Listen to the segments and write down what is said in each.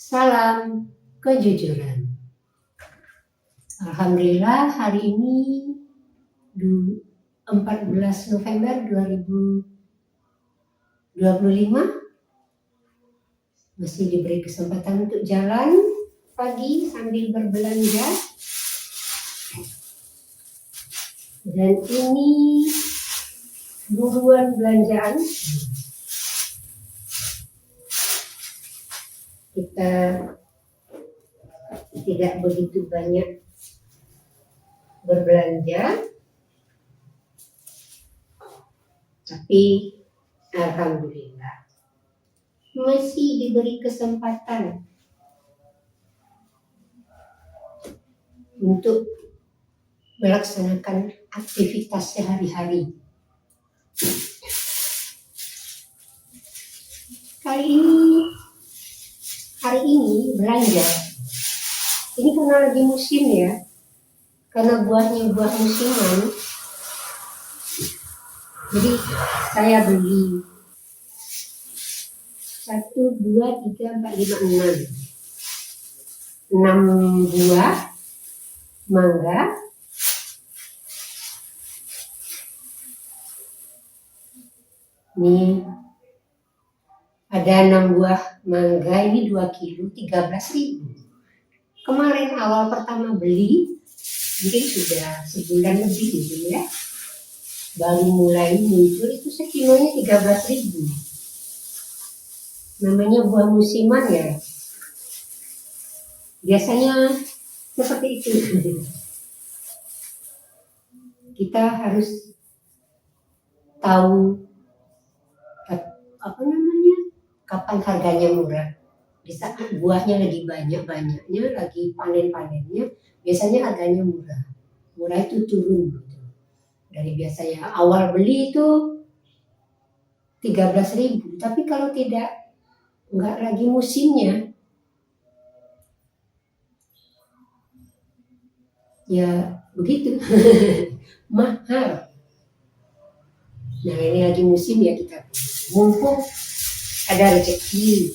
Salam kejujuran. Alhamdulillah hari ini 14 November 2025 masih diberi kesempatan untuk jalan pagi sambil berbelanja. Dan ini buruan belanjaan. Kita tidak begitu banyak berbelanja, tapi alhamdulillah masih diberi kesempatan untuk melaksanakan aktivitas sehari-hari. Hari ini belanja. Ini karena lagi musim ya, karena buahnya buah musiman. Jadi saya beli 1, 2, 3, 4, 5, 6 buah mangga. Ini ada 6 buah mangga, ini 2 kilo 13.000. Kemarin awal pertama beli, mungkin sudah sebulan lebih gitu ya, baru mulai muncul itu sekilonya 13.000. Namanya buah musiman ya, biasanya seperti itu. Kita harus tahu kapan harganya murah. Di saat buahnya lagi banyak-banyaknya, lagi panen-panennya, biasanya harganya murah. Murah itu turun gitu. Dari biasanya awal beli itu 13.000, tapi kalau enggak lagi musimnya, ya begitu. Mahal. Nah ini lagi musim ya, kita mumpung ada rezeki,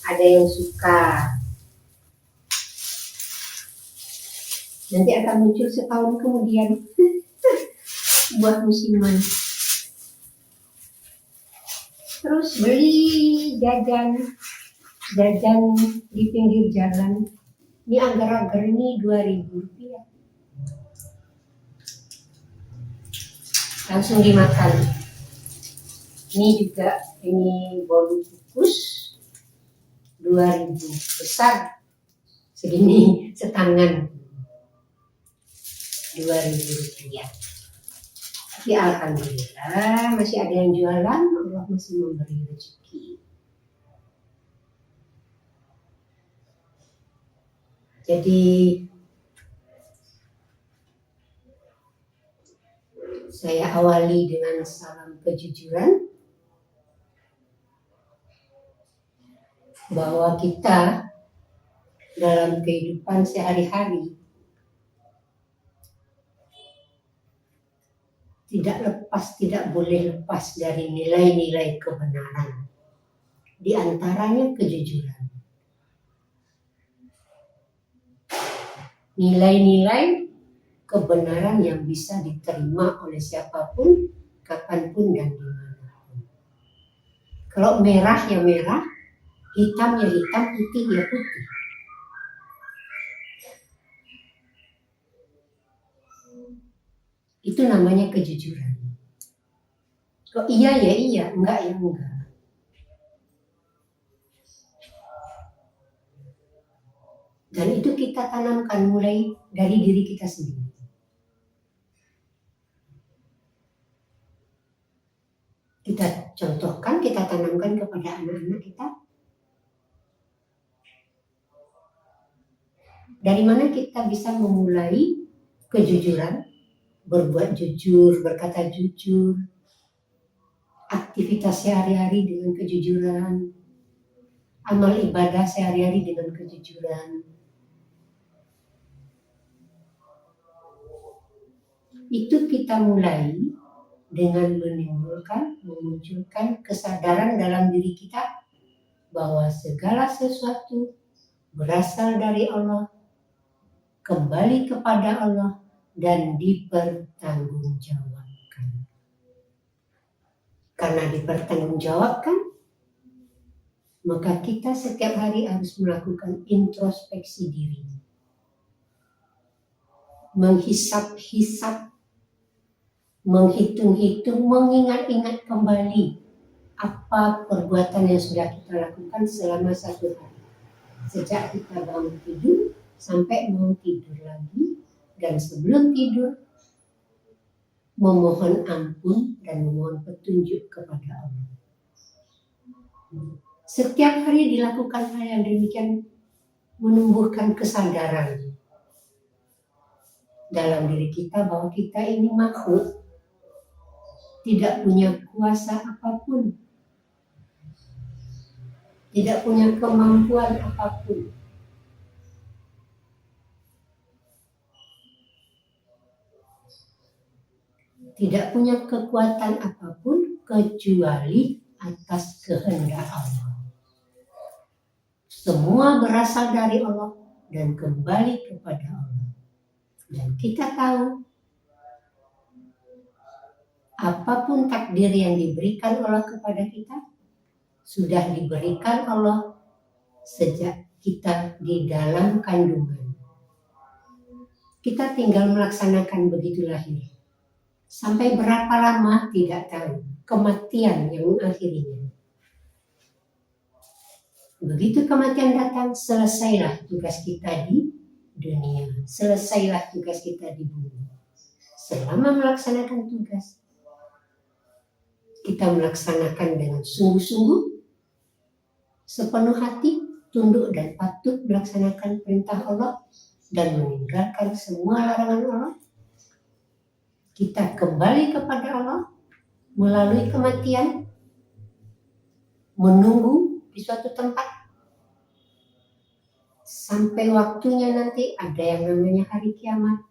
ada yang suka, nanti akan muncul setahun kemudian buah musiman. Terus beli jajan di pinggir jalan. Ini anggar-anggar ini 2.000 rupiah. Langsung dimakan. Ini juga, ini bolu kukus 2.000, besar segini, setangan, 2.000 rupiah. Tapi alhamdulillah masih ada yang jualan, Allah masih memberi rezeki. Jadi saya awali dengan salam kejujuran, bahwa kita dalam kehidupan sehari-hari tidak boleh lepas dari nilai-nilai kebenaran. Di antaranya kejujuran. Nilai-nilai kebenaran yang bisa diterima oleh siapapun, kapanpun dan dimanapun. Kalau merah ya merah, hitam ya hitam, putih ya putih. Itu namanya kejujuran. Kok iya ya iya, enggak ya enggak. Dan itu kita tanamkan mulai dari diri kita sendiri. Kita contohkan, kita tanamkan kepada anak-anak kita. Dari mana kita bisa memulai kejujuran, berbuat jujur, berkata jujur, aktivitas sehari-hari dengan kejujuran, amal ibadah sehari-hari dengan kejujuran. Itu kita mulai dengan memunculkan kesadaran dalam diri kita bahwa segala sesuatu berasal dari Allah, kembali kepada Allah, dan dipertanggungjawabkan. Karena dipertanggungjawabkan, maka kita setiap hari harus melakukan introspeksi diri. Menghisap-hisap, menghitung-hitung, mengingat-ingat kembali apa perbuatan yang sudah kita lakukan selama satu hari. Sejak kita bangun tidur sampai mau tidur lagi, dan sebelum tidur memohon ampun dan memohon petunjuk kepada Allah. Setiap hari dilakukan hal yang demikian menumbuhkan kesadaran dalam diri kita bahwa kita ini makhluk, tidak punya kuasa apapun, tidak punya kemampuan apapun. Tidak punya kekuatan apapun kecuali atas kehendak Allah. Semua berasal dari Allah dan kembali kepada Allah. Dan kita tahu apapun takdir yang diberikan Allah kepada kita sudah diberikan Allah sejak kita di dalam kandungan. Kita tinggal melaksanakan begitu lahir. Sampai berapa lama tidak tahu. Kematian yang mengakhirinya. Begitu kematian datang, selesailah tugas kita di dunia. Selesailah tugas kita di bumi. Selama melaksanakan tugas, kita melaksanakan dengan sungguh-sungguh, sepenuh hati, tunduk dan patuh melaksanakan perintah Allah dan meninggalkan semua larangan Allah. Kita kembali kepada Allah melalui kematian, menunggu di suatu tempat sampai waktunya nanti. Ada yang namanya hari kiamat,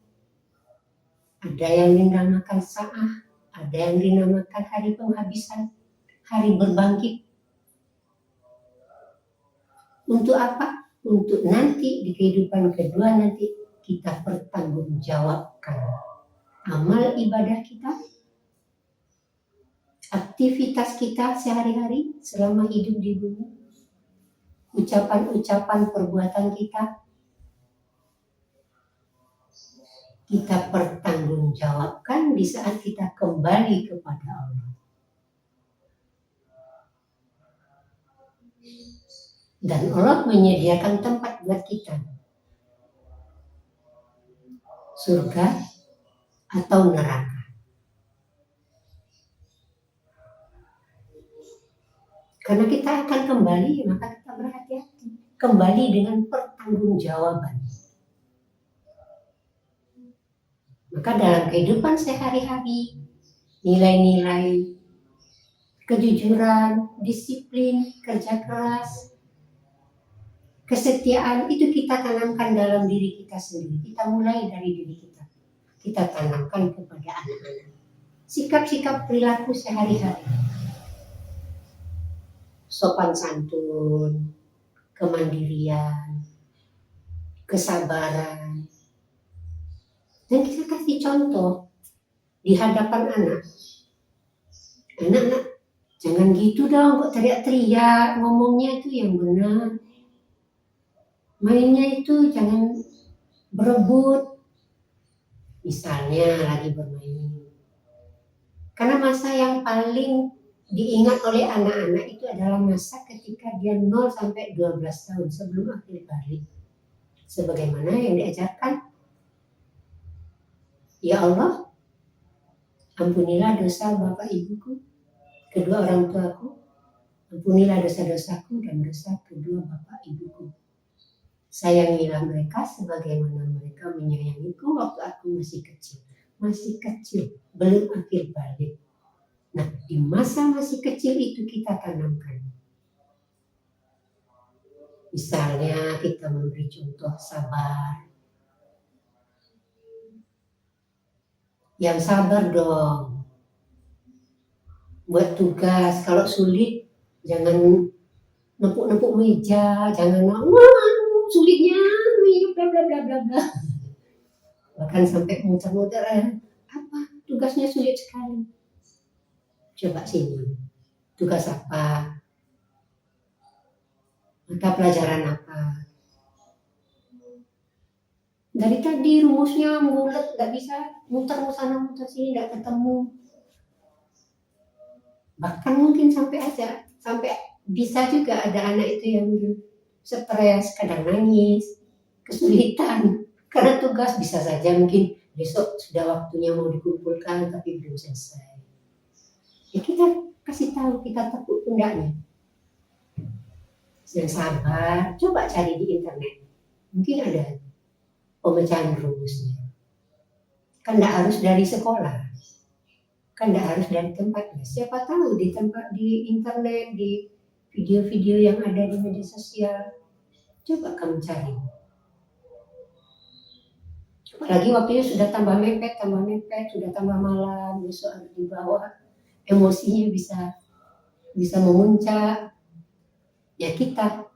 ada yang dinamakan sa'ah, ada yang dinamakan hari penghabisan, hari berbangkit. Untuk apa? Untuk nanti di kehidupan kedua nanti kita pertanggungjawabkan amal ibadah kita, aktivitas kita sehari-hari selama hidup di bumi, ucapan-ucapan perbuatan kita pertanggungjawabkan di saat kita kembali kepada Allah. Dan Allah menyediakan tempat buat kita, surga atau neraka. Karena kita akan kembali, maka kita berhati-hati. Kembali dengan pertanggungjawaban. Maka dalam kehidupan sehari-hari, nilai-nilai kejujuran, disiplin, kerja keras, kesetiaan itu kita tanamkan dalam diri kita sendiri. Kita mulai dari diri kita. Kita tanamkan kepada anak-anak. Sikap-sikap perilaku sehari-hari. Sopan santun, kemandirian, kesabaran. Dan kita kasih contoh di hadapan anak. Anak-anak, jangan gitu dong, kok teriak-teriak, ngomongnya itu yang benar. Mainnya itu jangan berebut. Misalnya lagi bermain. Karena masa yang paling diingat oleh anak-anak itu adalah masa ketika dia 0 sampai 12 tahun sebelum akhir balik. Sebagaimana yang diajarkan, ya Allah, ampunilah dosa bapak ibuku, kedua orang tuaku, ampunilah dosa-dosaku dan dosa kedua bapak ibuku. Sayangilah mereka sebagaimana mereka menyayangiku waktu aku masih kecil. Masih kecil, belum akhir balik. Nah, di masa masih kecil itu kita tanamkan. Misalnya kita memberi contoh sabar. Yang sabar dong. Buat tugas, kalau sulit jangan nepuk-nepuk meja, jangan sulitnya, bla bla bla bla bla. Bahkan sampai muter-muter, apa tugasnya sulit sekali. Coba sini, tugas apa? Mata pelajaran apa? Dari tadi rumusnya bulat, nggak bisa muter sana muter sini, nggak ketemu. Bahkan mungkin sampai bisa juga ada anak itu yang stres, kadang nangis, kesulitan karena tugas bisa saja mungkin besok sudah waktunya mau dikumpulkan tapi belum selesai. Ya kita kasih tahu, kita tepuk pundaknya. Dan sabar, coba cari di internet. Mungkin ada pemecahan rumusnya. Kan tidak harus dari sekolah. Kan tidak harus dari tempatnya. Siapa tahu di internet, di video-video yang ada di media sosial. Coba kamu cari. Apalagi waktunya sudah tambah mepet, sudah tambah malam, besok harus dibawa. Emosinya bisa memuncak. Ya kita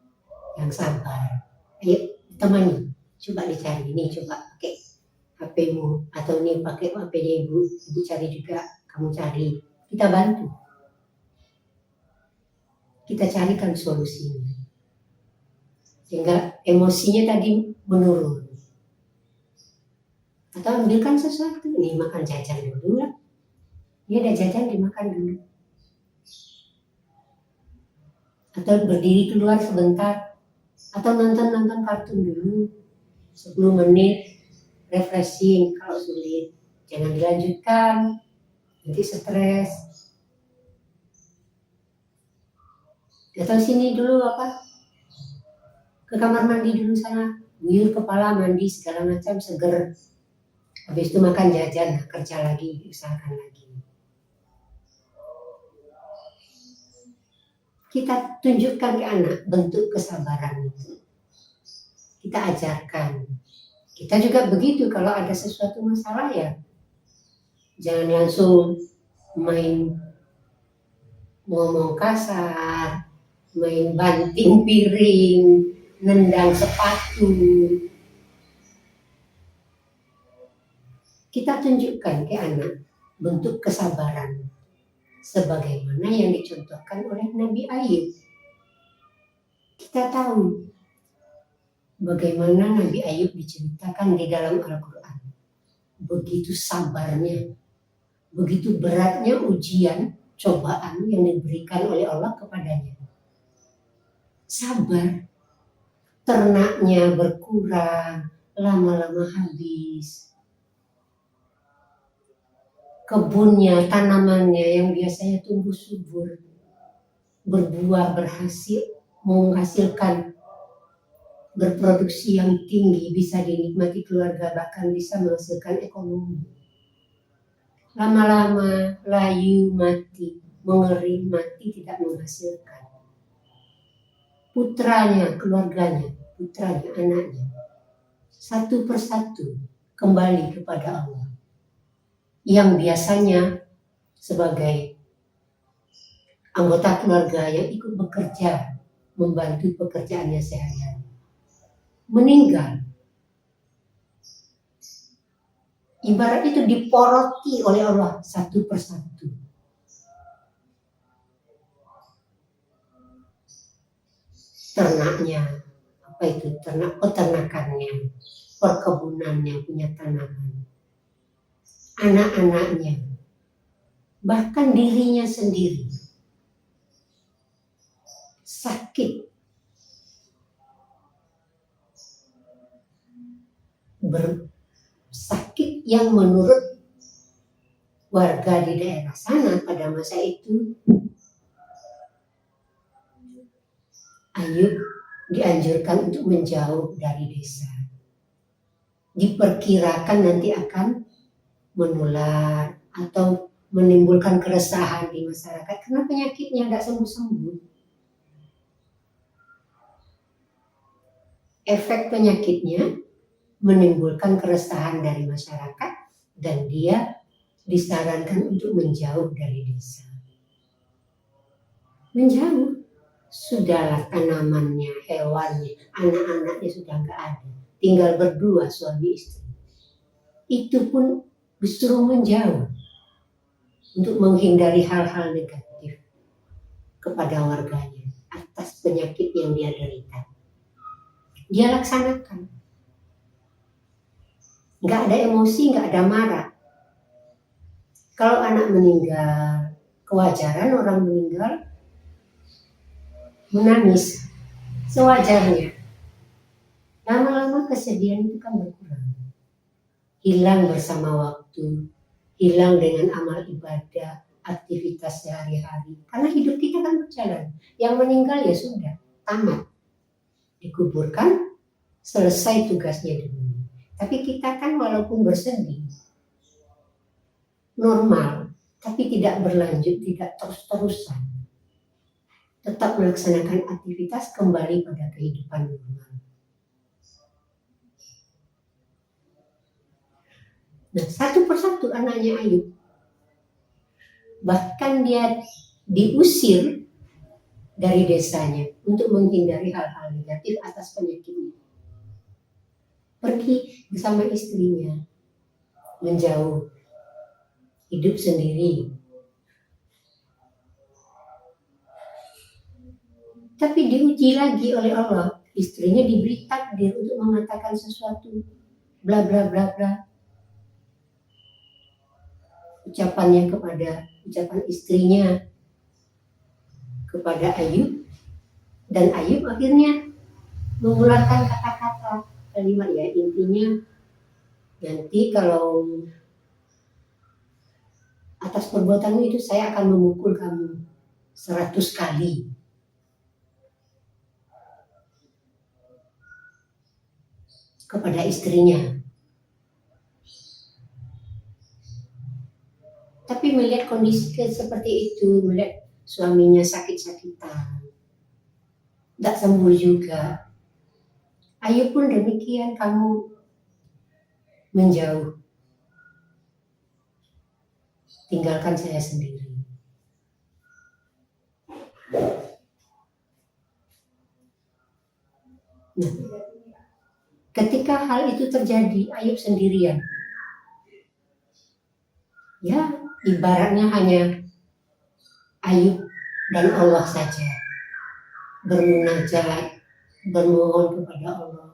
yang sabar. Ayo temani, coba dicari ini, coba pakai HP-mu atau ini pakai HP-nya ibu cari juga, kamu cari, kita bantu, kita carikan solusinya sehingga emosinya tadi menurun. Atau ambilkan sesuatu, nih makan jajan dulu lah, dia ada jajan dimakan dulu, atau berdiri keluar sebentar, atau nonton kartun dulu 10 menit refreshing. Kalau sulit jangan dilanjutkan, nanti stres. Atau sini dulu ke kamar mandi dulu sana, guyur kepala, mandi segala macam, seger. Habis itu makan jajan, kerja lagi, usahakan lagi. Kita tunjukkan ke anak bentuk kesabaran itu. Kita ajarkan. Kita juga begitu, kalau ada sesuatu masalah ya jangan langsung main ngomong kasar, main banting piring, nendang sepatu. Kita tunjukkan ke anak bentuk kesabaran sebagaimana yang dicontohkan oleh Nabi Ayub. Kita tahu bagaimana Nabi Ayub diceritakan di dalam Al-Quran. Begitu sabarnya, begitu beratnya ujian, cobaan yang diberikan oleh Allah kepadanya. Sabar, ternaknya berkurang, lama-lama habis. Kebunnya, tanamannya yang biasanya tumbuh subur, berbuah, menghasilkan, berproduksi yang tinggi, bisa dinikmati keluarga, bahkan bisa menghasilkan ekonomi. Lama-lama layu, mati, mengering, mati, tidak menghasilkan. Putranya, keluarganya, anaknya, satu persatu kembali kepada Allah. Yang biasanya sebagai anggota keluarga yang ikut bekerja, membantu pekerjaannya sehari-hari, meninggal. Ibarat itu diporoti oleh Allah satu persatu. Ternaknya, peternakannya, perkebunannya, punya tanaman, anak-anaknya, bahkan dirinya sendiri sakit, sakit yang menurut warga di daerah sana pada masa itu, Ayub dianjurkan untuk menjauh dari desa. Diperkirakan nanti akan menular atau menimbulkan keresahan di masyarakat karena penyakitnya tidak sembuh-sembuh. Efek penyakitnya menimbulkan keresahan dari masyarakat dan dia disarankan untuk menjauh dari desa. Menjauh. Sudahlah tanamannya, hewannya, anak-anaknya sudah nggak ada. Tinggal berdua suami istri. Itu pun disuruh menjauh untuk menghindari hal-hal negatif kepada warganya atas penyakit yang dia derita. Dia laksanakan. Nggak ada emosi, nggak ada marah. Kalau anak meninggal, kewajaran orang meninggal menangis sewajarnya. Lama-lama kesedihan itu kan berkurang. Hilang bersama waktu, hilang dengan amal ibadah, aktivitas sehari-hari. Karena hidup kita kan berjalan. Yang meninggal ya sudah, tamat. Dikuburkan, selesai tugasnya di bumi. Tapi kita kan walaupun bersedih, normal, tapi tidak berlanjut, tidak terus-terusan. Tetap melaksanakan aktivitas kembali pada kehidupan normal. Nah, satu persatu anaknya Ayub, bahkan dia diusir dari desanya untuk menghindari hal-hal negatif atas penyakitnya. Pergi bersama istrinya, menjauh, hidup sendiri. Tapi diuji lagi oleh Allah, istrinya diberi takdir untuk mengatakan sesuatu, bla bla bla bla. Ucapan istrinya kepada Ayub, dan Ayub akhirnya mengeluarkan kata-kata kalimat, ya intinya nanti kalau atas perbuatanmu itu saya akan memukul kamu 100 kali. Kepada istrinya. Tapi melihat kondisi seperti itu, melihat suaminya sakit-sakitan, tidak sembuh juga. Ayub pun demikian, kamu menjauh, tinggalkan saya sendiri. Nah, ketika hal itu terjadi, Ayub sendirian. Ya, ibaratnya hanya Ayub dan Allah saja bermunajat, bermohon kepada Allah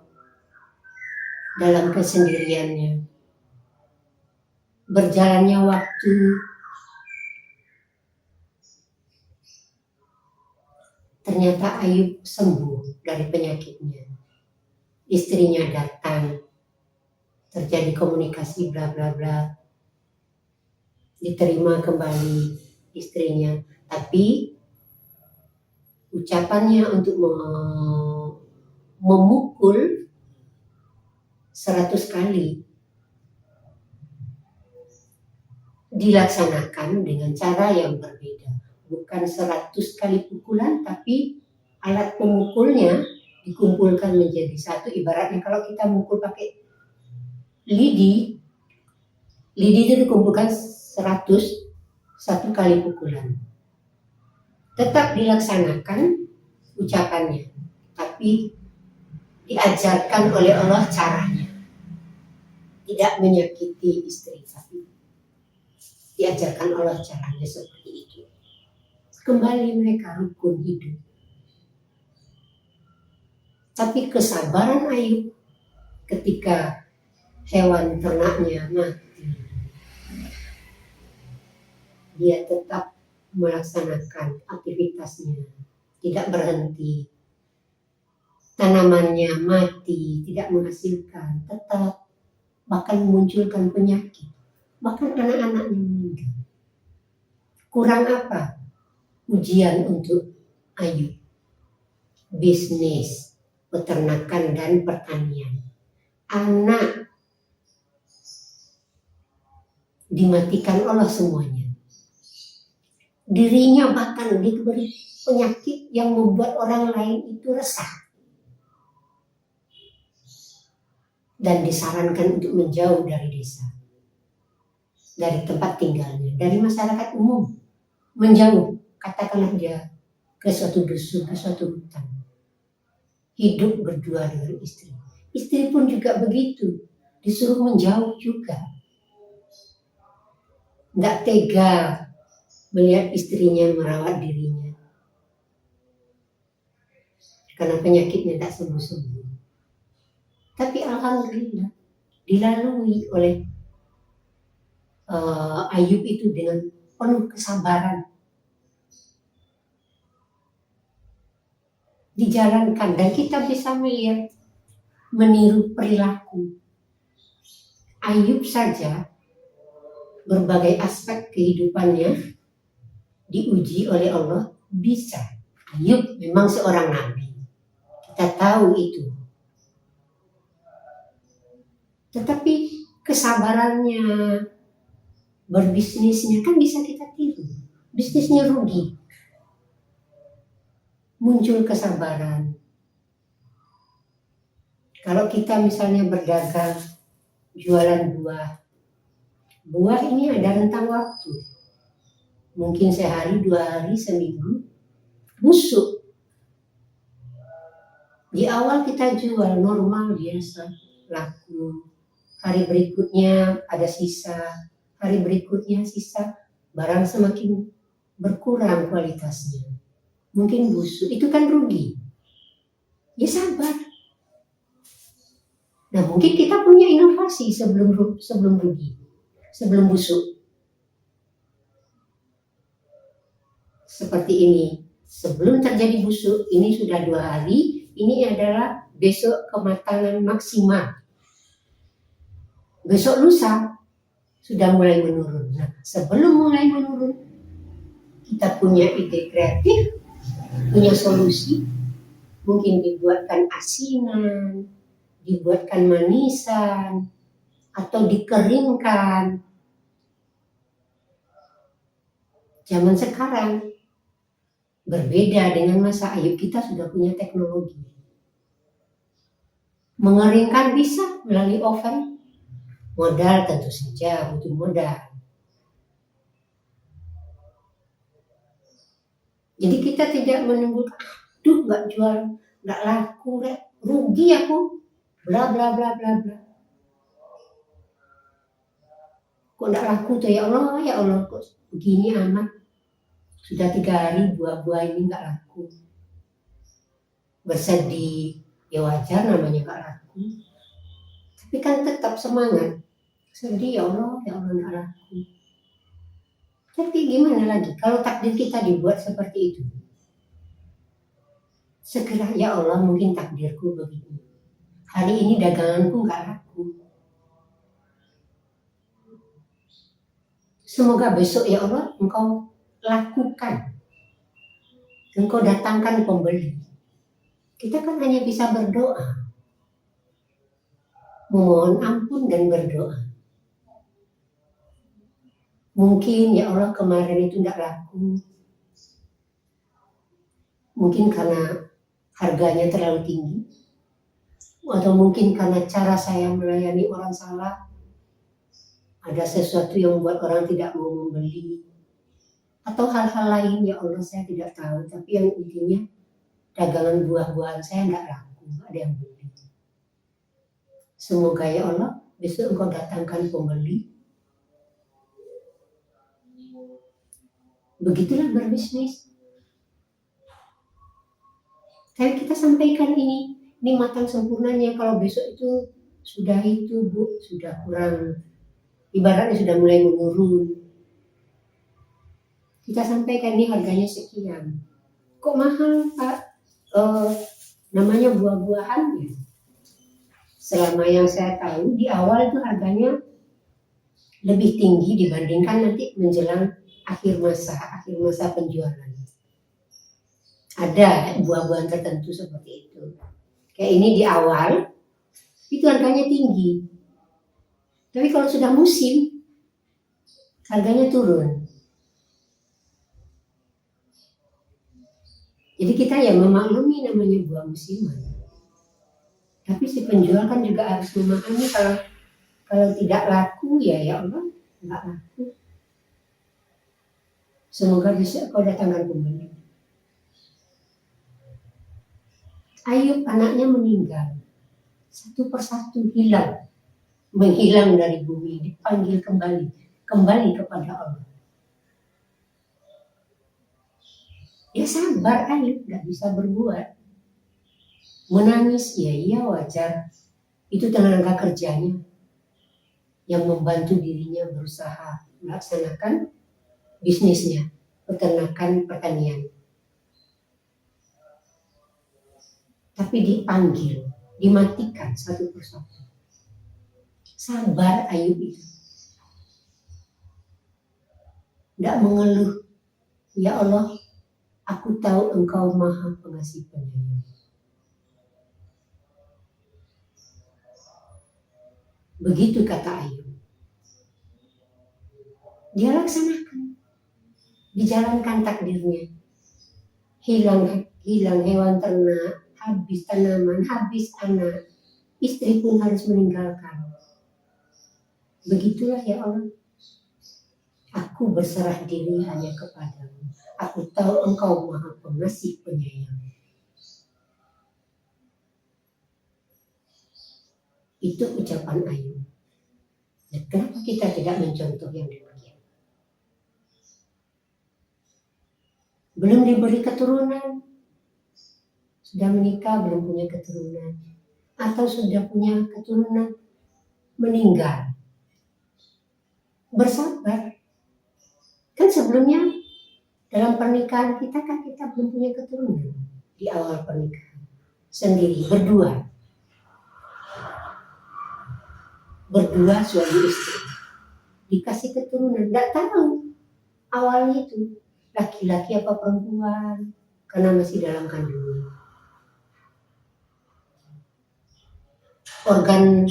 dalam kesendiriannya. Berjalannya waktu, ternyata Ayub sembuh dari penyakitnya. Istrinya datang, terjadi komunikasi bla bla bla, diterima kembali istrinya. Tapi ucapannya untuk memukul 100 kali dilaksanakan dengan cara yang berbeda. Bukan 100 kali pukulan, tapi alat pemukulnya dikumpulkan menjadi satu. Ibaratnya kalau kita mukul pakai lidi itu dikumpulkan 101 kali pukulan. Tetap dilaksanakan ucapannya, tapi diajarkan oleh Allah caranya. Tidak menyakiti istri, tapi diajarkan Allah caranya seperti itu. Kembali mereka rukun hidup. Tapi kesabaran Ayub ketika hewan ternaknya mati, dia tetap melaksanakan aktivitasnya, tidak berhenti. Tanamannya mati, tidak menghasilkan, tetap, bahkan memunculkan penyakit, bahkan anak-anaknya meninggal. Kurang apa? Ujian untuk Ayub. Bisnis, peternakan dan pertanian. Anak dimatikan Allah semuanya. Dirinya bahkan diberi penyakit yang membuat orang lain itu resah. Dan disarankan untuk menjauh dari desa, dari tempat tinggalnya, dari masyarakat umum. Menjauh, katakanlah dia ke suatu dusun, ke suatu hutan. Hidup berdua dengan istri. Istri pun juga begitu, disuruh menjauh juga. Nggak tega melihat istrinya merawat dirinya. Karena penyakitnya tak sembuh-sembuh. Tapi alhamdulillah dilalui oleh Ayub itu dengan penuh kesabaran. Dijalankan dan kita bisa melihat, meniru perilaku Ayub saja. Berbagai aspek kehidupannya diuji oleh Allah bisa. Ayub memang seorang nabi, kita tahu itu. Tetapi kesabarannya, berbisnisnya kan bisa kita tiru. Bisnisnya rugi, muncul kesabaran. Kalau kita misalnya berdagang, jualan buah ini ada rentang waktu. Mungkin sehari, 2 hari, seminggu, busuk. Di awal kita jual normal biasa, laku. Hari berikutnya ada sisa, hari berikutnya sisa, barang semakin berkurang kualitasnya. Mungkin busuk, itu kan rugi. Ya sabar. Nah mungkin kita punya inovasi sebelum rugi, sebelum busuk. Seperti ini, sebelum terjadi busuk, ini sudah 2 hari, ini adalah besok kematangan maksimal. Besok lusa sudah mulai menurun. Nah, sebelum mulai menurun, kita punya ide kreatif, punya solusi, mungkin dibuatkan asinan, dibuatkan manisan, atau dikeringkan. Zaman sekarang berbeda dengan masa Ayub, kita sudah punya teknologi. Mengeringkan bisa melalui oven. Modal tentu saja, butuh modal. Jadi kita tidak menunggu, aduh nggak jual, nggak laku, rugi aku, bla bla bla bla bla. Kok nggak laku tuh ya Allah kok begini amat. Sudah 3 hari buah-buah ini nggak laku. Bersedih, ya wajar namanya nggak laku. Tapi kan tetap semangat. Sedih ya Allah nggak laku. Tapi gimana lagi kalau takdir kita dibuat seperti itu? Segera ya Allah mungkin takdirku begini. Hari ini daganganku nggak laku. Semoga besok ya Allah Engkau lakukan. Engkau datangkan pembeli. Kita kan hanya bisa berdoa. Memohon ampun dan berdoa. Mungkin ya Allah kemarin itu tidak laku. Mungkin karena harganya terlalu tinggi. Atau mungkin karena cara saya melayani orang salah. Ada sesuatu yang membuat orang tidak mau membeli. Atau hal-hal lain ya Allah saya tidak tahu. Tapi yang intinya dagangan buah-buahan saya tidak laku. Ada yang beli. Semoga ya Allah besok Engkau datangkan pembeli. Begitulah berbisnis. Tapi kita sampaikan ini matang sempurnanya. Kalau besok itu sudah itu Bu, sudah kurang, ibaratnya sudah mulai menurun. Kita sampaikan ini harganya sekian. Kok mahal Pak? Namanya buah-buahan ya. Selama yang saya tahu di awal itu harganya lebih tinggi dibandingkan nanti menjelang akhir masa penjualan. Ada buah-buahan tertentu seperti itu. Kayak ini di awal itu harganya tinggi. Tapi kalau sudah musim harganya turun. Jadi kita ya memaklumi namanya buah musiman. Tapi si penjual kan juga harus memahami kalau tidak laku ya Allah nggak laku. Semoga bisa kau datangkan pembeli. Ayub anaknya meninggal, satu persatu hilang, menghilang dari bumi, dipanggil kembali kepada Allah. Ya sabar Ayub, nggak bisa berbuat. Menangis, ya iya wajar. Itu tenaga kerjanya yang membantu dirinya berusaha melaksanakan bisnisnya, peternakan pertanian. Tapi dipanggil, dimatikan satu persatu. Sabar Ayub itu. Tidak mengeluh, ya Allah, aku tahu Engkau Maha Pengasih Penyayang. Begitu kata Ayub. Dia laksanakan, dijalankan takdirnya. Hilang hewan ternak, habis tanaman, habis anak, istri pun harus meninggalkan. Begitulah ya Allah. Aku berserah diri hanya kepadamu. Aku tahu Engkau Maha Pengasih Penyayang. Itu ucapan Ayub. Dan kenapa kita tidak mencontoh yang demikian? Belum diberi keturunan, sudah menikah belum punya keturunan, atau sudah punya keturunan meninggal. Bersabar. Kan sebelumnya dalam pernikahan kita kan kita belum punya keturunan di awal pernikahan. Sendiri, berdua suami istri. Dikasih keturunan, nggak tahu awalnya itu laki-laki apa perempuan karena masih dalam kandungan. Organ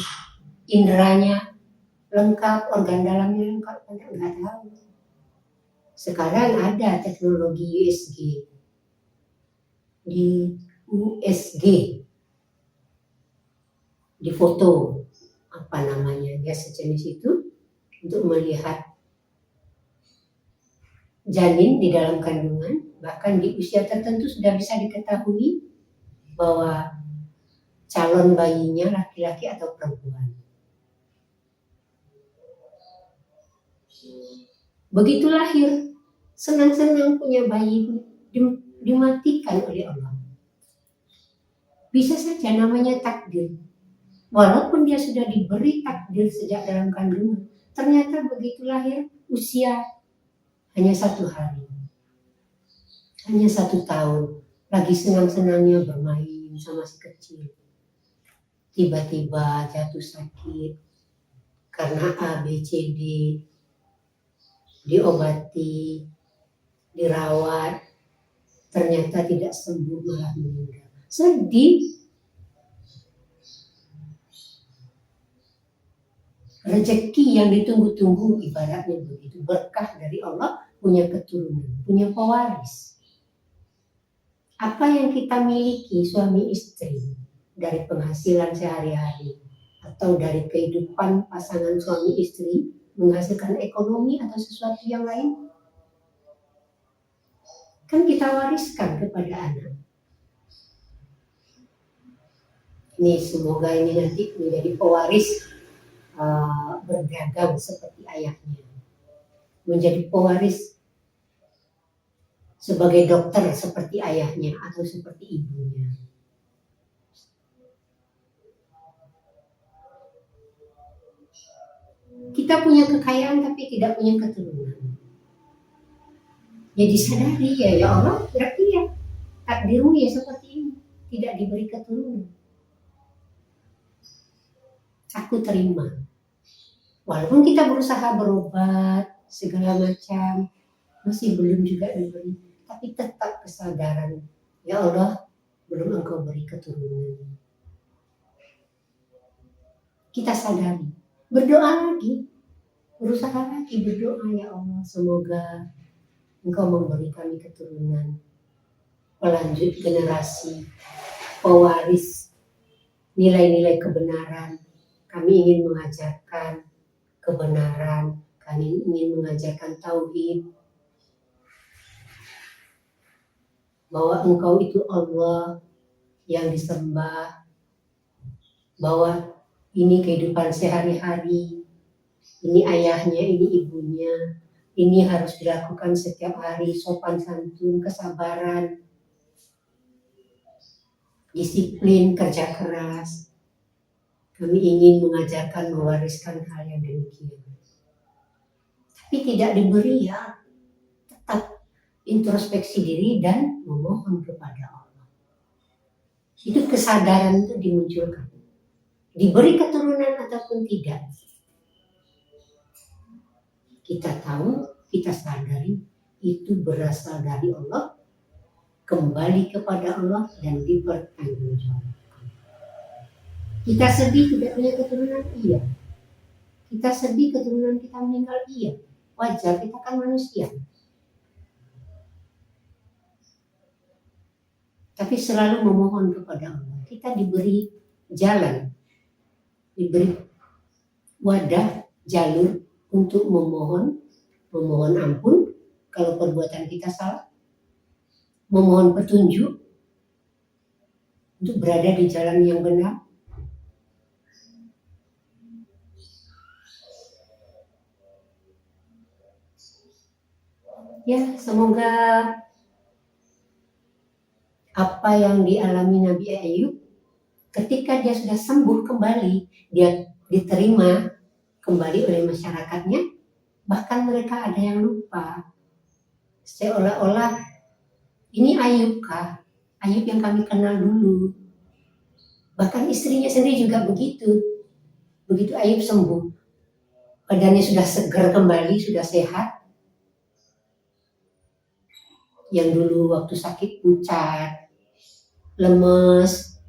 inderanya lengkap, organ dalamnya lengkap, nggak tahu. Sekarang ada teknologi USG, di foto apa namanya, ya sejenis itu untuk melihat janin di dalam kandungan. Bahkan di usia tertentu sudah bisa diketahui bahwa calon bayinya laki-laki atau perempuan. Begitu lahir, senang-senang punya bayi, dimatikan oleh Allah. Bisa saja namanya takdir. Walaupun dia sudah diberi takdir sejak dalam kandungan, ternyata begitu lahir usia hanya 1 hari, hanya 1 tahun, lagi senang-senangnya bermain sama si kecil. Tiba-tiba jatuh sakit karena A, B, C, D, diobati, dirawat, ternyata tidak sembuh, malah meninggal. Sedih. Rezeki yang ditunggu-tunggu ibaratnya begitu. Berkah dari Allah, punya keturunan, punya pewaris. Apa yang kita miliki suami istri dari penghasilan sehari-hari atau dari kehidupan pasangan suami istri menghasilkan ekonomi atau sesuatu yang lain, kan kita wariskan kepada anak. Ini semoga ini nanti menjadi pewaris berdagang seperti ayahnya, menjadi pewaris sebagai dokter seperti ayahnya atau seperti ibunya. Kita punya kekayaan tapi tidak punya keturunan. Jadi sadari ya Allah, berarti ya takdirmu ya seperti ini, tidak diberi keturunan. Aku terima. Walaupun kita berusaha berobat segala macam, masih belum juga diberi, tapi tetap kesadaran, ya Allah, belum Engkau beri keturunan. Kita sadari, berdoa lagi, berusaha lagi berdoa, ya Allah, semoga Engkau memberi kami keturunan, pelanjut generasi, pewaris nilai-nilai kebenaran. Kami ingin mengajarkan kebenaran, kami ingin mengajarkan tauhid, bahwa Engkau itu Allah, yang disembah, bahwa ini kehidupan sehari-hari, ini ayahnya, ini ibunya, ini harus dilakukan setiap hari, sopan santun, kesabaran, disiplin, kerja keras. Kami ingin mengajarkan, mewariskan hal yang demikian. Tapi tidak diberi ya, tetap introspeksi diri dan memohon kepada Allah. Itu kesadaran itu dimunculkan. Diberi keturunan ataupun tidak, kita tahu, kita sadari itu berasal dari Allah, kembali kepada Allah dan dipertanggungjawabkan. Kita sedih tidak punya keturunan, iya. Kita sedih keturunan kita meninggal, iya. Wajar, kita kan manusia. Tapi selalu memohon kepada Allah. Kita diberi jalan, diberi wadah, jalur untuk memohon ampun kalau perbuatan kita salah, memohon petunjuk untuk berada di jalan yang benar. Ya, semoga apa yang dialami Nabi Ayub ketika dia sudah sembuh kembali, dia diterima kembali oleh masyarakatnya, bahkan mereka ada yang lupa. Seolah-olah ini Ayub kah? Ayub yang kami kenal dulu. Bahkan istrinya sendiri juga begitu. Begitu Ayub sembuh, badannya sudah segar kembali, sudah sehat. Yang dulu waktu sakit pucat, lemes,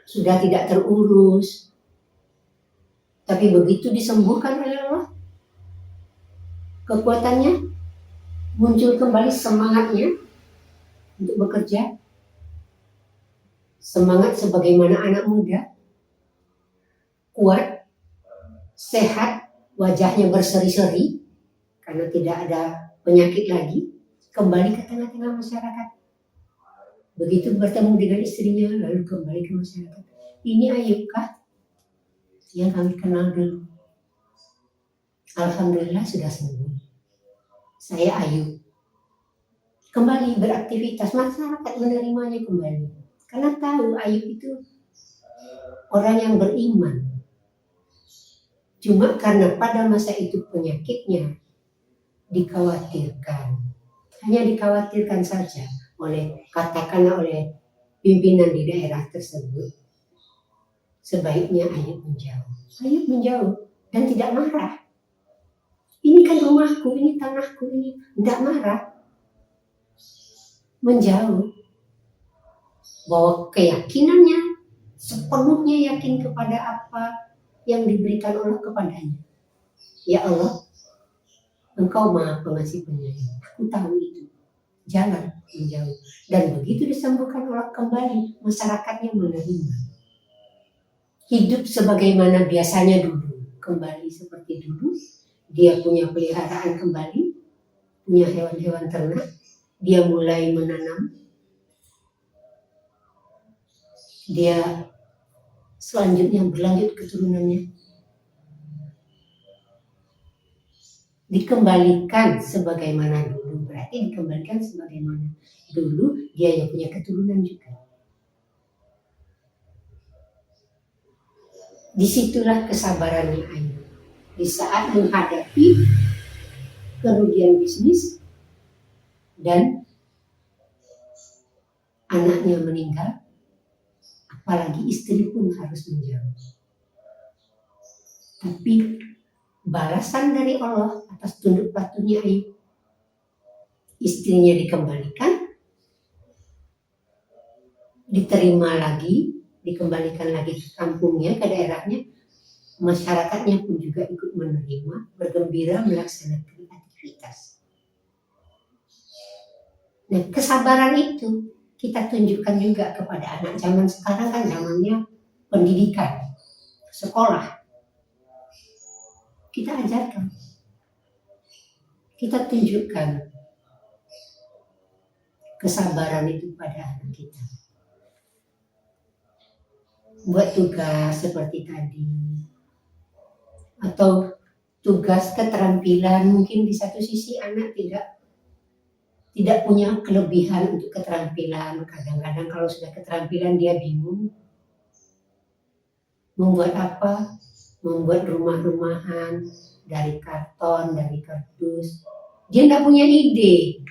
sudah tidak terurus. Tapi begitu disembuhkan oleh Allah, kekuatannya muncul kembali, semangatnya untuk bekerja, semangat sebagaimana anak muda, kuat, sehat, wajahnya berseri-seri karena tidak ada penyakit lagi, kembali ke tengah-tengah masyarakat. Begitu bertemu dengan istrinya, lalu kembali ke masyarakat. Ini Ayub kah yang kami kenal dulu? Alhamdulillah sudah sembuh. Saya Ayub. Kembali beraktivitas, masyarakat menerimanya kembali. Karena tahu Ayub itu orang yang beriman. Cuma karena pada masa itu penyakitnya dikhawatirkan. Hanya dikhawatirkan saja katakanlah oleh pimpinan di daerah tersebut. Sebaiknya Ayub menjauh. Ayub menjauh dan tidak marah. Ini kan rumahku, ini tanahku, ini. Tidak marah. Menjauh. Bahwa keyakinannya sepenuhnya yakin kepada apa yang diberikan Allah kepadanya. Ya Allah, Engkau Maha Pengasih Penyayang. Aku tahu itu. Jangan menjauh. Dan begitu disembuhkan Allah kembali, masyarakatnya menerima. Hidup sebagaimana biasanya dulu. Kembali seperti dulu. Dia punya peliharaan kembali. Punya hewan-hewan ternak. Dia mulai menanam. Dia selanjutnya berlanjut keturunannya. Dikembalikan sebagaimana dulu, berarti dikembalikan sebagaimana dulu, dia yang punya keturunan juga. Disitulah kesabarannya Ayub. Di saat menghadapi kerugian bisnis dan anaknya meninggal, apalagi istri pun harus menjauh. Tapi balasan dari Allah atas tunduk patuhnya Ayub, istrinya dikembalikan, diterima lagi, dikembalikan lagi ke kampungnya, ke daerahnya, masyarakatnya pun juga ikut menerima, bergembira melaksanakan aktivitas. Nah, kesabaran itu kita tunjukkan juga kepada anak zaman sekarang, kan zamannya pendidikan, sekolah. Kita ajarkan, kita tunjukkan kesabaran itu pada anak kita. Buat tugas seperti tadi, atau tugas keterampilan, mungkin di satu sisi anak tidak punya kelebihan untuk keterampilan. Kadang-kadang kalau sudah keterampilan dia bingung membuat apa, membuat rumah-rumahan dari karton, dari kardus. Dia tidak punya ide,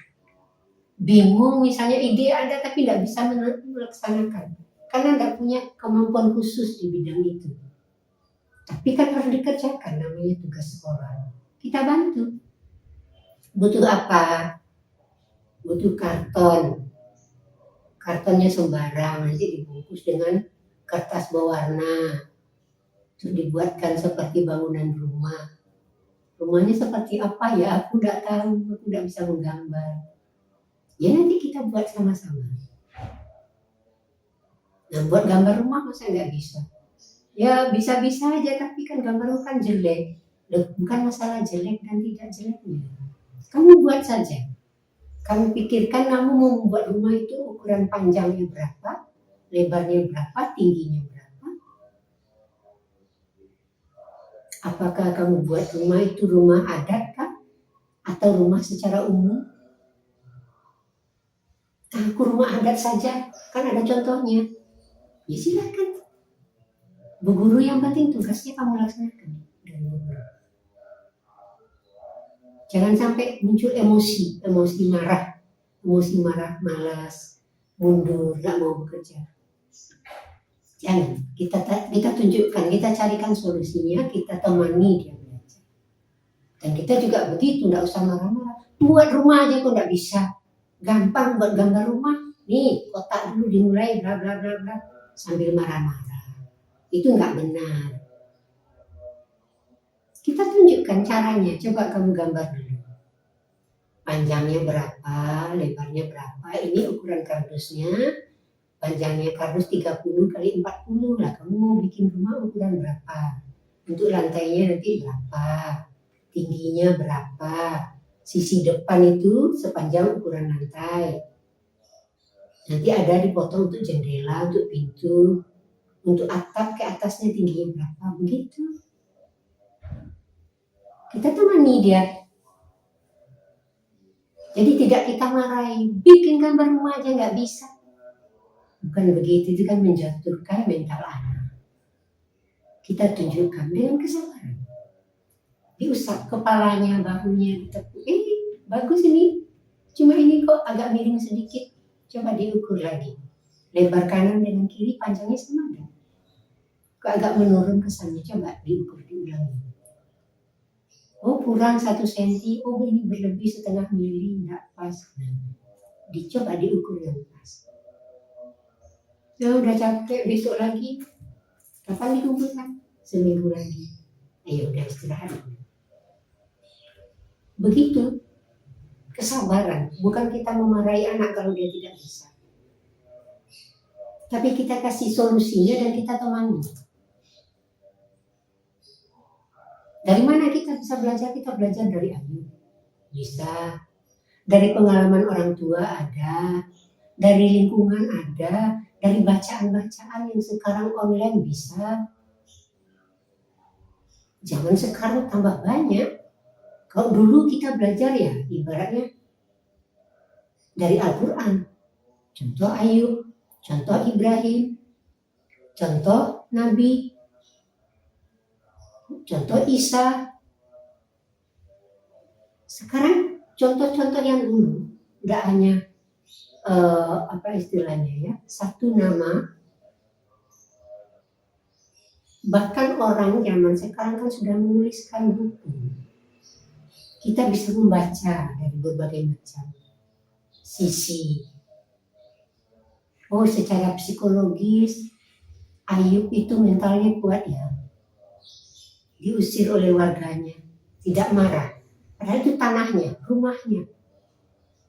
bingung, misalnya ide ada tapi tidak bisa melaksanakan karena tidak punya kemampuan khusus di bidang itu. Tapi kan harus dikerjakan, namanya tugas sekolah. Kita bantu. Butuh apa? Butuh karton. Kartonnya sembarang, nanti dibungkus dengan kertas berwarna. Terus dibuatkan seperti bangunan rumah. Rumahnya seperti apa ya? Aku tidak tahu, aku tidak bisa menggambar. Ya nanti kita buat sama-sama. Nah, buat gambar rumah masa nggak bisa? Ya bisa-bisa aja, tapi kan gambar rumah kan jelek. Bukan masalah jelek dan tidak jeleknya. Kamu buat saja. Kamu pikirkan kamu mau membuat rumah itu ukuran panjangnya berapa, lebarnya berapa, tingginya berapa. Apakah kamu buat rumah itu rumah adat kah? Atau rumah secara umum? Aku rumah adat saja, kan ada contohnya. Ya silakan. Bu guru yang penting tugasnya kamu laksanakan. Jangan sampai muncul emosi marah, malas, mundur, nggak mau bekerja. Jangan, kita tunjukkan, kita carikan solusinya, kita temani dia belajar. Dan kita juga begitu, nggak usah marah-marah. Buat rumah aja kok nggak bisa, gampang buat gambar rumah. Nih, kotak dulu dimulai, bla bla bla bla, sambil marah-marah. Itu nggak benar. Kita tunjukkan caranya, coba kamu gambar dulu. Panjangnya berapa, lebarnya berapa, ini ukuran kardusnya. Panjangnya kardus 30 kali 40 lah, kamu mau bikin rumah ukuran berapa? Untuk lantainya nanti berapa? Tingginya berapa? Sisi depan itu sepanjang ukuran lantai. Nanti ada dipotong untuk jendela, untuk pintu, untuk atap ke atasnya tingginya berapa, begitu. Kita temani dia. Jadi tidak kita marahi, bikin gambar rumah aja nggak bisa. Bukan begitu, itu kan menjatuhkan mental anak. Kita tunjukkan dengan kesabaran. Diusap kepalanya, bahunya, ditepuk. Bagus ini. Cuma ini kok agak miring sedikit. Coba diukur lagi. Lebar kanan dengan kiri, panjangnya sama enggak? Kok agak menurun kesannya, coba diukur, diulangi. Oh kurang 1 senti, oh ini berlebih setengah mili, enggak pas. Dicoba diukur yang pas. Nah udah capek, besok lagi. Kapan dikumpulkan? Seminggu lagi. Ayo udah istirahat. Begitu. Kesabaran. Bukan kita memarahi anak kalau dia tidak bisa. Tapi kita kasih solusinya dan kita temani. Dari mana kita bisa belajar? Kita belajar dari Ayub. Bisa. Dari pengalaman orang tua ada. Dari lingkungan ada. Dari bacaan-bacaan yang sekarang online bisa. Zaman sekarang tambah banyak. Kalau dulu kita belajar ya ibaratnya dari Al-Quran. Contoh Ayub, contoh Ibrahim, contoh Nabi, contoh Isa. Sekarang contoh-contoh yang dulu, nggak hanya apa istilahnya ya, satu nama. Bahkan orang zaman sekarang kan sudah menuliskan buku. Kita bisa membaca dari berbagai macam sisi. Oh, secara psikologis Ayub itu mentalnya kuat ya. Diusir oleh warganya, tidak marah. Padahal itu tanahnya, rumahnya,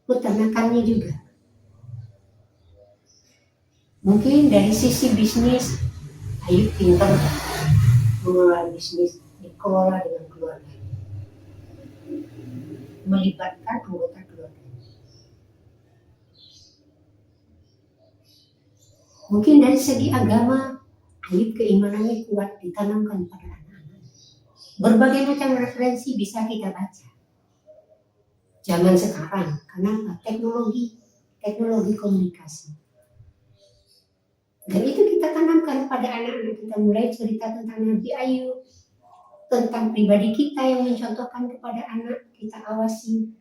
peternakannya juga. Mungkin dari sisi bisnis, Ayub pintar mengelola bisnis, dikelola dengan keluarganya, melibatkan anggota keluarga. Mungkin dari segi agama, aib keimanannya kuat ditanamkan pada anak-anak. Berbagai macam referensi bisa kita baca. Zaman sekarang, kenapa? Teknologi komunikasi. Dan itu kita tanamkan pada anak-anak kita, mulai cerita tentang Nabi Ayub, tentang pribadi kita yang mencontohkan kepada anak, kita awasi,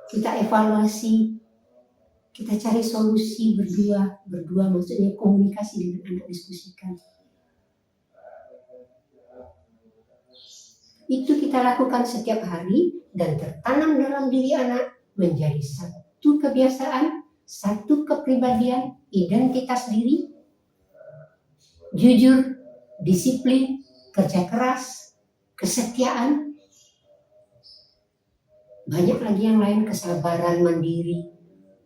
kita evaluasi, kita cari solusi berdua maksudnya komunikasi dengan anak, diskusikan. Itu kita lakukan setiap hari dan tertanam dalam diri anak menjadi satu kebiasaan, satu kepribadian, identitas diri, jujur, disiplin, kerja keras, kesetiaan. Banyak lagi yang lain, kesabaran, mandiri,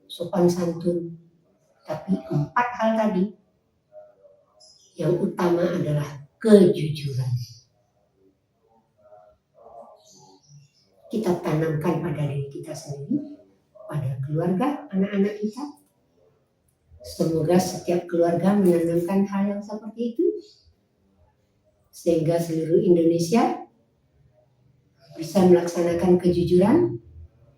sopan santun. Tapi 4 hal tadi, yang utama adalah kejujuran. Kita tanamkan pada diri kita sendiri, pada keluarga, anak-anak kita. Semoga setiap keluarga menanamkan hal yang seperti itu, sehingga seluruh Indonesia bisa melaksanakan kejujuran,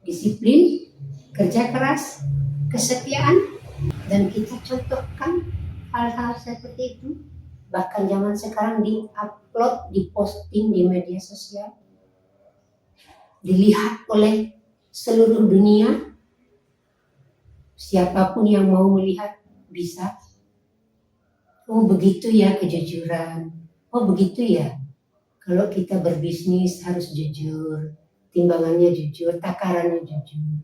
disiplin, kerja keras, kesetiaan, dan kita contohkan hal-hal seperti itu. Bahkan zaman sekarang di-upload, diposting di media sosial, dilihat oleh seluruh dunia. Siapapun yang mau melihat bisa. Oh begitu ya kejujuran. Oh begitu ya. Kalau kita berbisnis harus jujur, timbangannya jujur, takarannya jujur.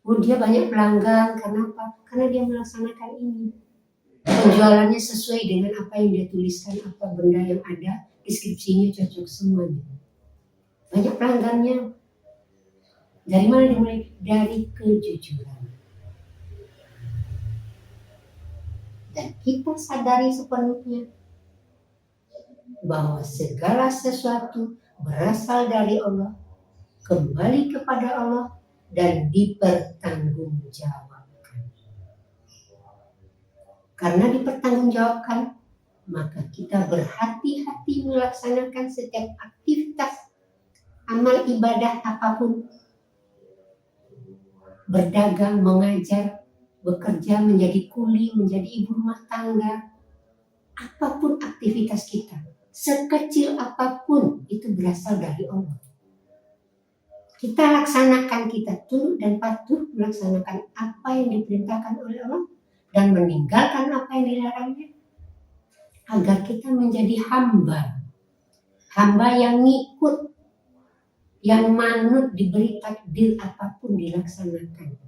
Oh dia banyak pelanggan, kenapa? Karena dia melaksanakan ini. Penjualannya sesuai dengan apa yang dia tuliskan, apa benda yang ada, deskripsinya cocok semuanya. Banyak pelanggannya. Dari mana dimulai? Dari kejujuran. Dan kita sadari sepenuhnya bahwa segala sesuatu berasal dari Allah, kembali kepada Allah, dan dipertanggungjawabkan. Karena dipertanggungjawabkan, maka kita berhati-hati melaksanakan setiap aktivitas amal ibadah apapun, berdagang, mengajar, bekerja, menjadi kuli, menjadi ibu rumah tangga, apapun aktivitas kita, sekecil apapun itu berasal dari Allah. Kita laksanakan, kita tunduk dan patuh melaksanakan apa yang diperintahkan oleh Allah dan meninggalkan apa yang dilarangnya, agar kita menjadi hamba yang ngikut, yang manut, diberi takdir apapun dilaksanakan.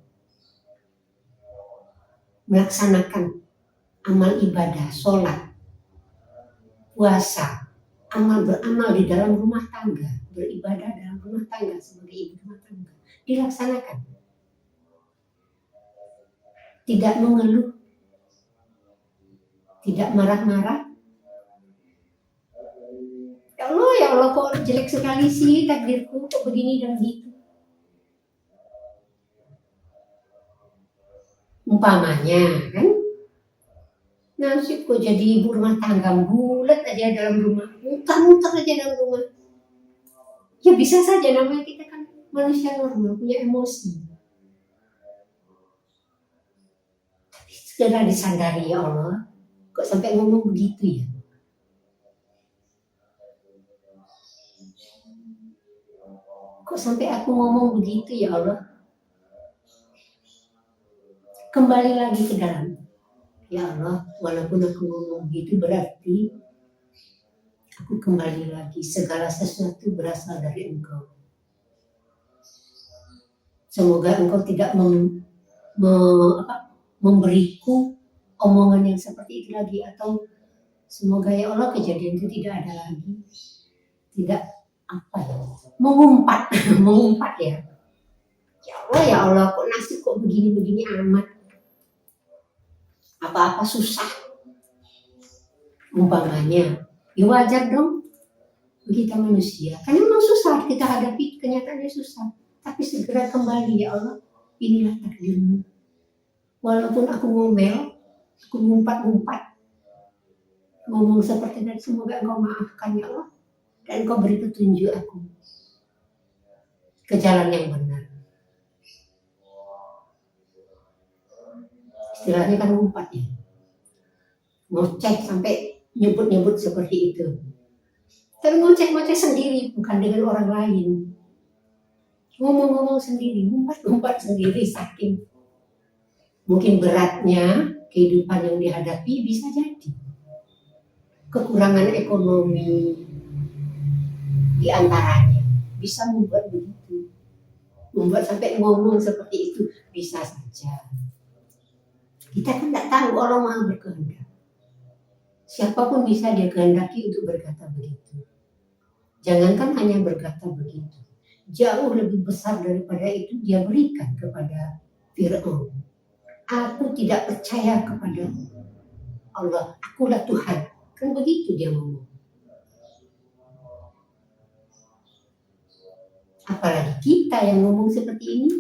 Melaksanakan amal ibadah, sholat, puasa, beramal di dalam rumah tangga, beribadah dalam rumah tangga sebagai ibu rumah tangga, dilaksanakan. Tidak mengeluh, tidak marah-marah. Ya Allah kok jelek sekali sih takdirku, kok begini dan begitu. Umpamanya kan, nasib kok jadi ibu rumah tangga bulat aja dalam rumah, muter-muter aja dalam rumah. Ya bisa saja, namanya kita kan manusia normal, punya emosi. Tapi segera disadari, ya Allah, kok sampai ngomong begitu ya? Kok sampai aku ngomong begitu ya Allah? Kembali lagi ke dalam. Ya Allah, walaupun aku ngomong begitu berarti aku kembali lagi. Segala sesuatu berasal dari Engkau. Semoga Engkau tidak memberiku omongan yang seperti itu lagi, atau semoga ya Allah kejadian itu tidak ada lagi. Tidak mengumpat ya. Ya Allah kok nasib kok begini-begini amat. Apa-apa susah. Umpamanya, ya wajar dong kita manusia. Karena memang susah kita hadapi, kenyataannya susah. Tapi segera kembali, ya Allah, inilah takdirmu. Walaupun aku ngomel, aku ngumpat-ngumpat, ngomong seperti tadi, semoga engkau maafkan ya Allah, dan engkau beri petunjuk aku ke jalan yang benar. Istilahnya kan ngumpat ya, ngoceh sampai nyebut-nyebut seperti itu. Tapi ngoceh-ngoceh sendiri, bukan dengan orang lain. Ngomong-ngomong sendiri, ngumpat-ngumpat sendiri, saking mungkin beratnya kehidupan yang dihadapi, bisa jadi kekurangan ekonomi di antaranya bisa membuat begitu, membuat sampai ngomong seperti itu, bisa saja. Kita kan tidak tahu, Allah Maha berkehendak. Siapapun bisa dia kehendaki untuk berkata begitu. Jangankan hanya berkata begitu, jauh lebih besar daripada itu dia berikan kepada Fir'aun. Aku tidak percaya kepada Allah, akulah Tuhan. Kan begitu dia ngomong. Apalagi kita yang ngomong seperti ini.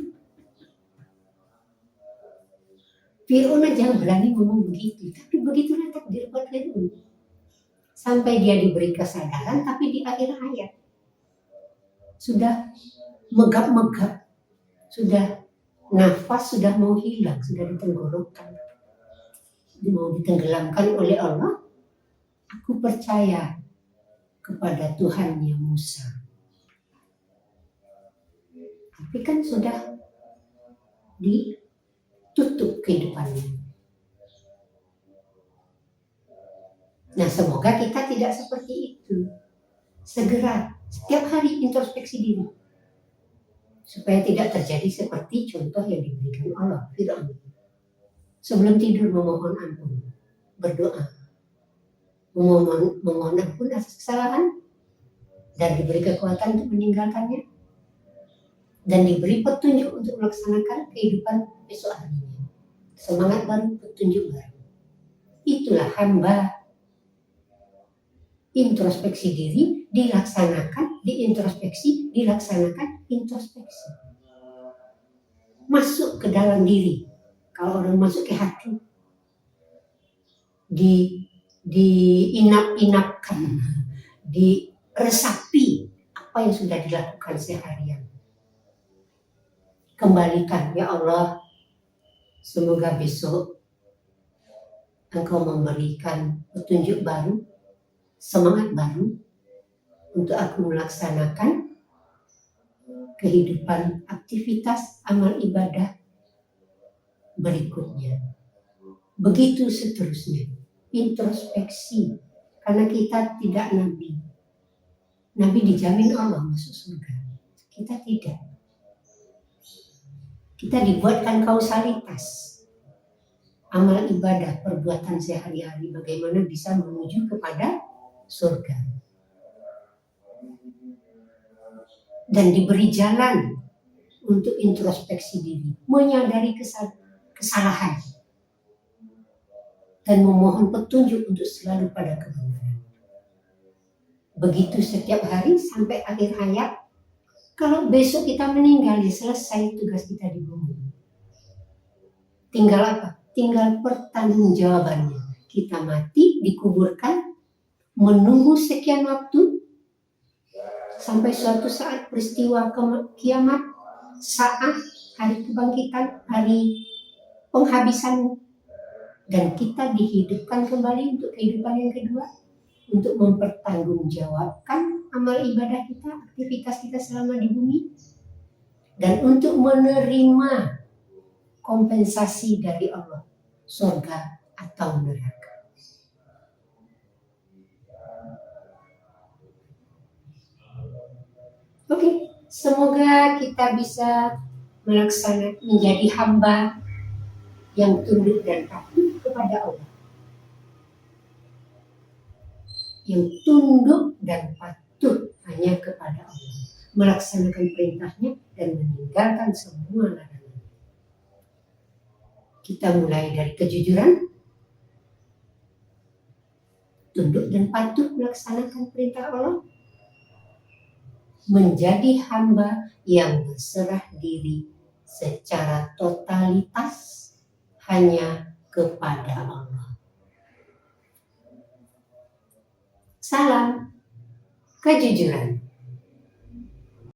Fir'aun aja berani ngomong begitu, tapi begitulah takdir buat Fir'aun. Sampai dia diberi kesadaran, tapi di akhir ayat sudah megap-megap, sudah nafas sudah mau hilang, sudah ditenggorokan, mau ditenggelamkan oleh Allah. Aku percaya kepada Tuhannya Musa. Tapi kan sudah ditutup kehidupannya. Nah, semoga kita tidak seperti itu. Segera, setiap hari introspeksi diri. Supaya tidak terjadi seperti contoh yang diberikan Allah, Fir'aun. Sebelum tidur memohon ampun, berdoa, memohon ampun atas kesalahan, dan diberi kekuatan untuk meninggalkannya, dan diberi petunjuk untuk melaksanakan kehidupan besok harinya. Semangat baru, petunjuk baru. Itulah hamba. Introspeksi diri, dilaksanakan, diintrospeksi, dilaksanakan, introspeksi. Masuk ke dalam diri. Kalau orang masuk ke hati, diinap-inapkan, diresapi apa yang sudah dilakukan seharian. Kembalikan, ya Allah, semoga besok Engkau memberikan petunjuk baru, semangat baru untuk aku melaksanakan kehidupan aktivitas amal ibadah berikutnya. Begitu seterusnya, introspeksi, karena kita tidak nabi. Nabi dijamin Allah masuk surga, kita tidak. Kita dibuatkan kausalitas, amal ibadah, perbuatan sehari-hari, bagaimana bisa menuju kepada surga. Dan diberi jalan untuk introspeksi diri, menyadari kesalahan, dan memohon petunjuk untuk selalu pada kebenaran. Begitu setiap hari sampai akhir hayat. Kalau besok kita meninggal, selesai tugas kita di bumi. Tinggal apa? Tinggal pertanggungjawabannya. Kita mati, dikuburkan, menunggu sekian waktu sampai suatu saat peristiwa kiamat, saat hari kebangkitan, hari penghabisan, dan kita dihidupkan kembali untuk kehidupan yang kedua, untuk mempertanggungjawabkan amal ibadah kita, aktivitas kita selama di bumi, dan untuk menerima kompensasi dari Allah, surga atau neraka. Oke, semoga kita bisa melaksanakan menjadi hamba yang tunduk dan patuh kepada Allah. Yang tunduk dan patuh hanya kepada Allah, melaksanakan perintahnya dan meninggalkan semua larangan. Kita mulai dari kejujuran, tunduk dan patuh melaksanakan perintah Allah, menjadi hamba yang berserah diri secara totalitas hanya kepada Allah. Salam kejujuran.